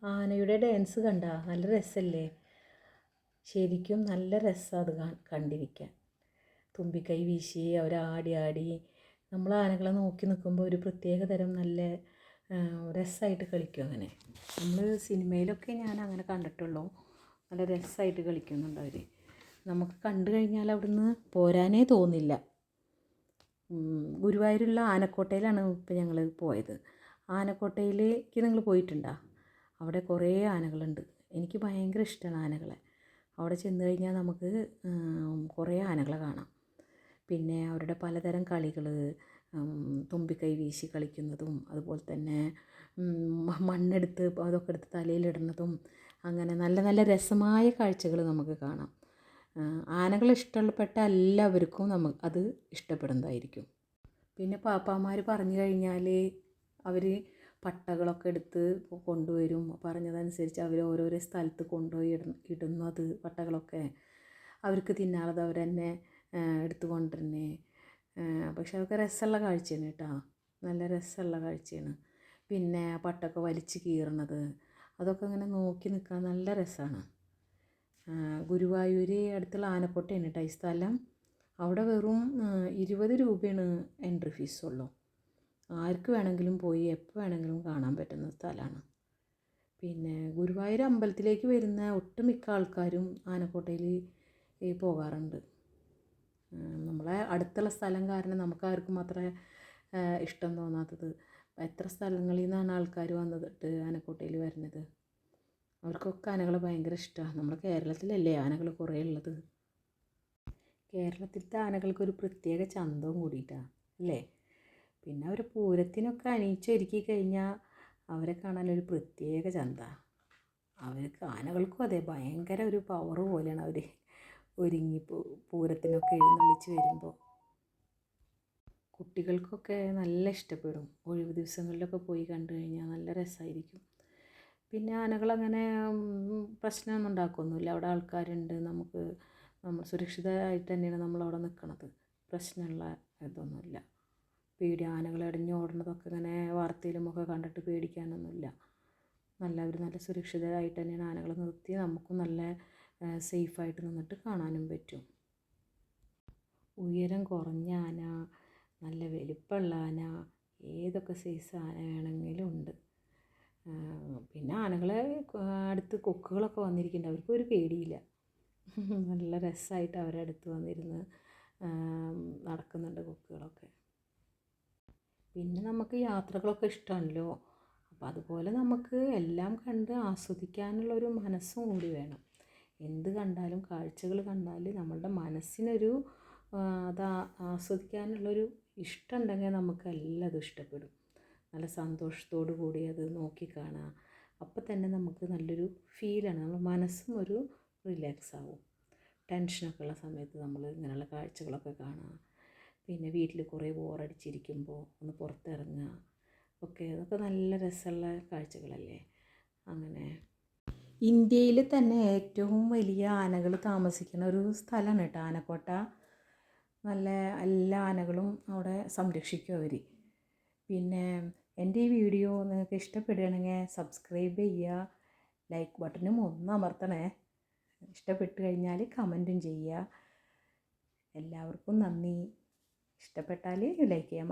ആനയുടെ ഡാൻസ് കണ്ടാ നല്ല രസമല്ലേ? ശരിക്കും നല്ല രസമാണ് അത് കണ്ടിരിക്കാൻ. തുമ്പിക്കൈ വീശി അവരാടി ആടി നമ്മൾ ആനകളെ നോക്കി നിൽക്കുമ്പോൾ ഒരു പ്രത്യേക തരം നല്ല രസമായിട്ട് കളിക്കും. അങ്ങനെ നമ്മൾ സിനിമയിലൊക്കെ ഞാൻ അങ്ങനെ കണ്ടിട്ടുള്ളൂ. നല്ല രസമായിട്ട് കളിക്കുന്നുണ്ട് അവർ. നമുക്ക് കണ്ടു കഴിഞ്ഞാൽ അവിടുന്ന് പോരാനേ തോന്നില്ല. ഗുരുവായൂരുള്ള ആനക്കോട്ടയിലാണ് ഇപ്പോൾ ഞങ്ങൾ പോയത്. ആനക്കോട്ടയിലേക്ക് നിങ്ങൾ പോയിട്ടുണ്ടോ? അവിടെ കുറേ ആനകളുണ്ട്. എനിക്ക് ഭയങ്കര ഇഷ്ടമാണ് ആനകളെ. അവിടെ ചെന്ന് കഴിഞ്ഞാൽ നമുക്ക് കുറേ ആനകളെ കാണാം. പിന്നെ അവരുടെ പലതരം കളികൾ, തുമ്പിക്കൈ വീശി കളിക്കുന്നതും അതുപോലെ തന്നെ മണ്ണെടുത്ത് അതൊക്കെ എടുത്ത് തലയിലിടുന്നതും അങ്ങനെ നല്ല നല്ല രസമായ കാഴ്ചകൾ നമുക്ക് കാണാം. ആനകൾ ഇഷ്ടപ്പെട്ട എല്ലാവർക്കും അത് ഇഷ്ടപ്പെടുന്നതായിരിക്കും. പിന്നെ പാപ്പാമാർ പറഞ്ഞു കഴിഞ്ഞാൽ അവർ പട്ടകളൊക്കെ എടുത്ത് കൊണ്ടുവരും. പറഞ്ഞതനുസരിച്ച് അവർ ഓരോരോ സ്ഥലത്ത് കൊണ്ടുപോയി ഇടുന്നത് പട്ടകളൊക്കെ അവർക്ക് തിന്നാതെ അവർ തന്നെ എടുത്തു കൊണ്ടുവരുന്നേ. പക്ഷെ അതൊക്കെ രസമുള്ള കാഴ്ചയാണ് കേട്ടോ, നല്ല രസമുള്ള കാഴ്ചയാണ്. പിന്നെ പട്ടൊക്കെ വലിച്ച് കീറണത് അതൊക്കെ ഇങ്ങനെ നോക്കി നിൽക്കാൻ നല്ല രസമാണ്. ഗുരുവായൂർ അടുത്തുള്ള ആനക്കോട്ടയാണ് കേട്ടോ ഈ സ്ഥലം. അവിടെ വെറും 20 രൂപയാണ് എൻട്രി ഫീസുള്ളൂ. ആർക്ക് വേണമെങ്കിലും പോയി എപ്പോൾ വേണമെങ്കിലും കാണാൻ പറ്റുന്ന സ്ഥലമാണ്. പിന്നെ ഗുരുവായൂർ അമ്പലത്തിലേക്ക് വരുന്ന ഒട്ടുമിക്ക ആൾക്കാരും ആനക്കോട്ടയിൽ പോകാറുണ്ട്. നമ്മളെ അടുത്തുള്ള സ്ഥലം കാരണം നമുക്കാർക്കും അത്ര ഇഷ്ടം തോന്നാത്തത്. എത്ര സ്ഥലങ്ങളിൽ നിന്നാണ് ആൾക്കാർ വന്നിട്ട് ആനക്കോട്ടയിൽ വരുന്നത്. അവർക്കൊക്കെ ആനകളെ ഭയങ്കര ഇഷ്ടമാണ്. നമ്മുടെ കേരളത്തിലല്ലേ ആനകൾ കുറേ ഉള്ളത്. കേരളത്തിലത്തെ ആനകൾക്കൊരു പ്രത്യേക ചന്തവും കൂടിയിട്ടാണ് അല്ലേ? പിന്നെ അവർ പൂരത്തിനൊക്കെ അണിയിച്ചൊരുക്കി കഴിഞ്ഞാൽ അവരെ കാണാനൊരു പ്രത്യേക ചന്ത. അവർക്ക് ആനകൾക്കും അതെ ഭയങ്കര ഒരു പവർ പോലെയാണ് അവർ ഒരുങ്ങി പൂരത്തിനൊക്കെ എഴുന്നള്ളിച്ച് വരുമ്പോൾ. കുട്ടികൾക്കൊക്കെ നല്ല ഇഷ്ടപ്പെടും. ഒഴിവ് ദിവസങ്ങളിലൊക്കെ പോയി കണ്ടു കഴിഞ്ഞാൽ നല്ല രസമായിരിക്കും. പിന്നെ ആനകളങ്ങനെ പ്രശ്നമൊന്നും ഉണ്ടാക്കുകയൊന്നുമില്ല. അവിടെ ആൾക്കാരുണ്ട്. നമ്മൾ സുരക്ഷിതമായിട്ട് തന്നെയാണ് നമ്മളവിടെ നിൽക്കുന്നത്. പ്രശ്നമുള്ള ഇതൊന്നുമില്ല. ആനകൾ ഇടഞ്ഞ് ഓടുന്നതൊക്കെ ഇങ്ങനെ വാർത്തയിലുമൊക്കെ കണ്ടിട്ട് പേടിക്കാനൊന്നുമില്ല. അവർ നല്ല സുരക്ഷിതരായിട്ട് തന്നെയാണ് ആനകളെ നിർത്തി നമുക്കും നല്ല സേഫായിട്ട് നിന്നിട്ട് കാണാനും പറ്റും. ഉയരം കുറഞ്ഞ ആന, നല്ല വലിപ്പമുള്ള ആന, ഏതൊക്കെ സൈസ് ആന വേണമെങ്കിലും ഉണ്ട്. പിന്നെ ആനകളെ അടുത്ത് കൊക്കുകളൊക്കെ വന്നിരിക്കുന്നുണ്ട്. അവർക്കൊരു പേടിയില്ല. നല്ല രസമായിട്ട് അവരുടെ അടുത്ത് വന്നിരുന്ന് നടക്കുന്നുണ്ട് കൊക്കുകളൊക്കെ. പിന്നെ നമുക്ക് യാത്രകളൊക്കെ ഇഷ്ടമാണല്ലോ. അപ്പോൾ അതുപോലെ നമുക്ക് എല്ലാം കണ്ട് ആസ്വദിക്കാനുള്ളൊരു മനസ്സും കൂടി വേണം. എന്ത് കണ്ടാലും കാഴ്ചകൾ കണ്ടാൽ നമ്മളുടെ മനസ്സിനൊരു അത് ആസ്വദിക്കാനുള്ളൊരു ഇഷ്ടമുണ്ടെങ്കിൽ നമുക്ക് എല്ലാതും ഇഷ്ടപ്പെടും. നല്ല സന്തോഷത്തോടു കൂടി അത് നോക്കിക്കാണാം. അപ്പം തന്നെ നമുക്ക് നല്ലൊരു ഫീലാണ്. നമ്മുടെ മനസ്സും ഒരു റിലാക്സ് ആവും. ടെൻഷനൊക്കെ ഉള്ള സമയത്ത് നമ്മൾ ഇങ്ങനെയുള്ള കാഴ്ചകളൊക്കെ കാണാം. പിന്നെ വീട്ടിൽ കുറേ ബോറടിച്ചിരിക്കുമ്പോൾ ഒന്ന് പുറത്തിറങ്ങുക ഒക്കെ അതൊക്കെ നല്ല രസമുള്ള കാഴ്ചകളല്ലേ. അങ്ങനെ ഇന്ത്യയിൽ തന്നെ ഏറ്റവും വലിയ ആനകൾ താമസിക്കുന്ന ഒരു സ്ഥലമാണ് കേട്ടോ ആനക്കോട്ട. നല്ല എല്ലാ ആനകളും അവിടെ സംരക്ഷിക്കും അവർ. പിന്നെ എൻ്റെ ഈ വീഡിയോ നിങ്ങൾക്ക് ഇഷ്ടപ്പെടുകയാണെങ്കിൽ സബ്സ്ക്രൈബ് ചെയ്യുക, ലൈക്ക് ബട്ടണും ഒന്ന് അമർത്തണേ. ഇഷ്ടപ്പെട്ട് കഴിഞ്ഞാൽ കമൻറ്റും ചെയ്യുക. എല്ലാവർക്കും നന്ദി. ഇഷ്ടപ്പെട്ടാൽ ലൈക്ക് ചെയ്യാം.